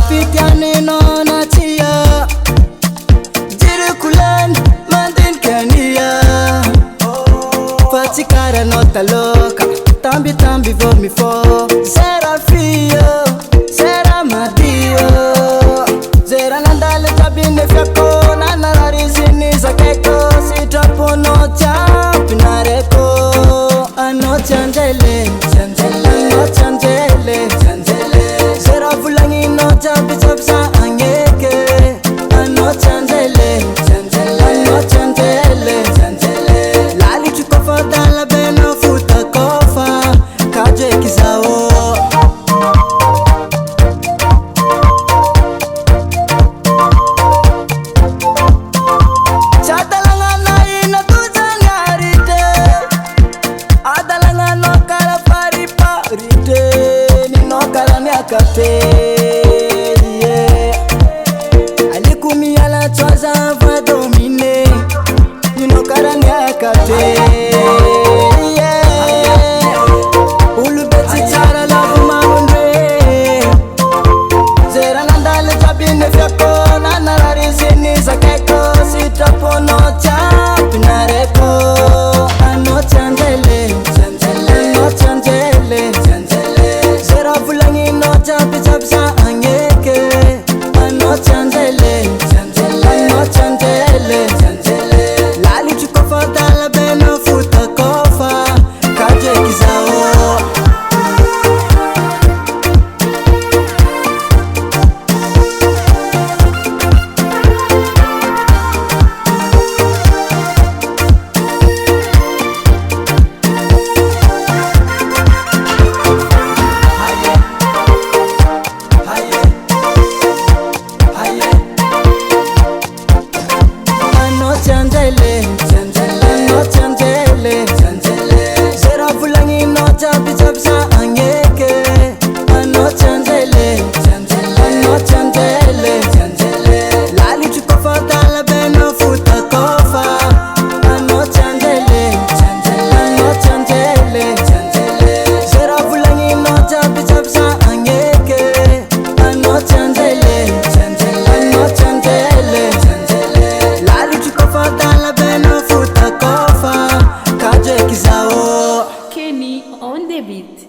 fitiani nona tia Jiru kulan mandin kania Fatikara nota loka Tambi tambi vo mi fo Zera fio Zera madio Zera nandale tabine fiako Nana rizini za keko Sitapo nocha pinareko Anoche anjele Anoche anjele Zera fulangi nocha bisa anyeke Anoche anjele Anoche anjele Lali chukofa dala beno futa kofa Kaje kizao Chadalanga ina tuzangarite Adalanga no kala pari parite Nino kala ni akate Alikumi ala chwaza va domine Nino kala ni akate Ulu beti chara lavu mamunre Zera nandale jabine fiako Nana larizini za keko Sitapo nocha pinareko Anoche anjele Anoche anjele Zera fulangi nocha bisa anyeke Anoche anjele Anoche anjele Lali chukofa dala beno futa kofa Kaje kizao Anoche anjele Anoche anjele Zera fulangi nocha bisa anyeke Anoche anjele Anoche anjele Lali chukofa dala beno futa kofa Anoche anjele Anoche anjele Zera fulangi nocha bisa anyeke Anoche anjele Anoche anjele Lali chukofa dala beno futa kofa Kaje kizao Kenny on the beat.